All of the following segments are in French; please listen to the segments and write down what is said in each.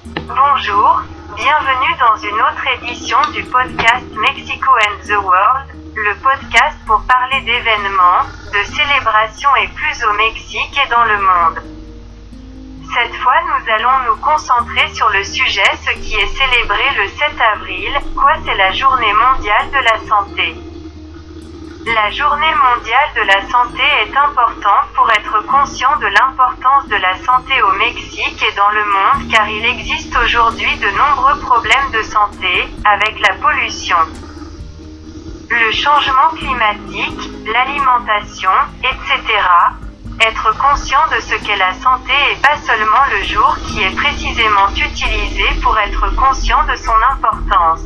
Bonjour, bienvenue dans une autre édition du podcast Mexico and the World, le podcast pour parler d'événements, de célébrations et plus au Mexique et dans le monde. Cette fois nous allons nous concentrer sur le sujet ce qui est célébré le 7 avril, c'est la journée mondiale de la santé. La journée mondiale de la santé est importante pour être conscient de l'importance de la santé au Mexique et dans le monde car il existe aujourd'hui de nombreux problèmes de santé, avec la pollution, le changement climatique, l'alimentation, etc. Être conscient de ce qu'est la santé et pas seulement le jour qui est précisément utilisé pour être conscient de son importance.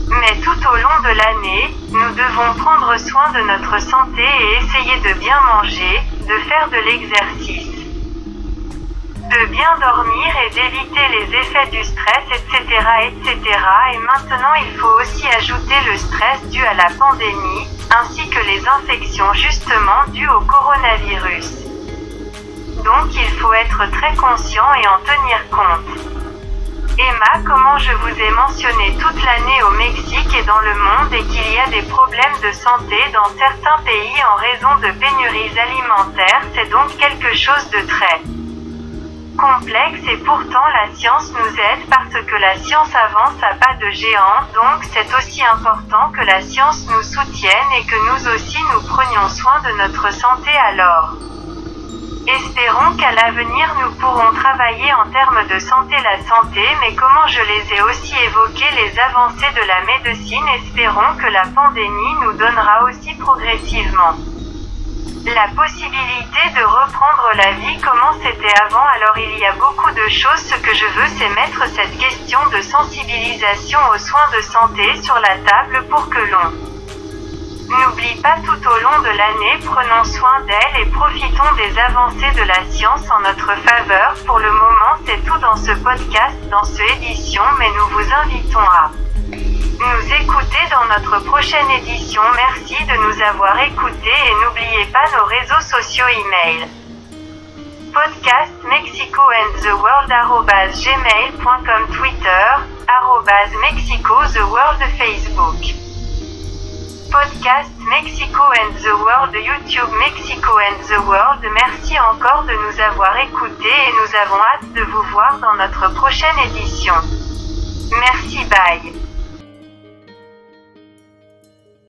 Mais tout au long de l'année, nous devons prendre soin de notre santé et essayer de bien manger, de faire de l'exercice, de bien dormir et d'éviter les effets du stress, etc., etc. Et maintenant il faut aussi ajouter le stress dû à la pandémie, ainsi que les infections justement dues au coronavirus. Donc il faut être très conscient et en tenir compte. Emma, comment je vous ai mentionné toute l'année au Mexique et dans le monde et qu'il y a des problèmes de santé dans certains pays en raison de pénuries alimentaires, c'est donc quelque chose de très complexe et pourtant la science nous aide parce que la science avance à pas de géant, donc c'est aussi important que la science nous soutienne et que nous aussi nous prenions soin de notre santé alors. Espérons qu'à l'avenir nous pourrons travailler en termes de santé la santé mais comment je les ai aussi évoqué les avancées de la médecine espérons que la pandémie nous donnera aussi progressivement la possibilité de reprendre la vie comment c'était avant alors il y a beaucoup de choses ce que je veux c'est mettre cette question de sensibilisation aux soins de santé sur la table pour que l'on n'oublie pas tout au long de l'année, prenons soin d'elle et profitons des avancées de la science en notre faveur. Pour le moment, c'est tout dans ce podcast, dans cette édition, mais nous vous invitons à nous écouter dans notre prochaine édition. Merci de nous avoir écoutés et n'oubliez pas nos réseaux sociaux email. Podcast Mexico and the World @gmail.com Twitter @Mexico the World Facebook. Podcast Mexico and the World YouTube Mexico and the World. Merci encore de nous avoir écoutés et nous avons hâte de vous voir dans notre prochaine édition. Merci, bye.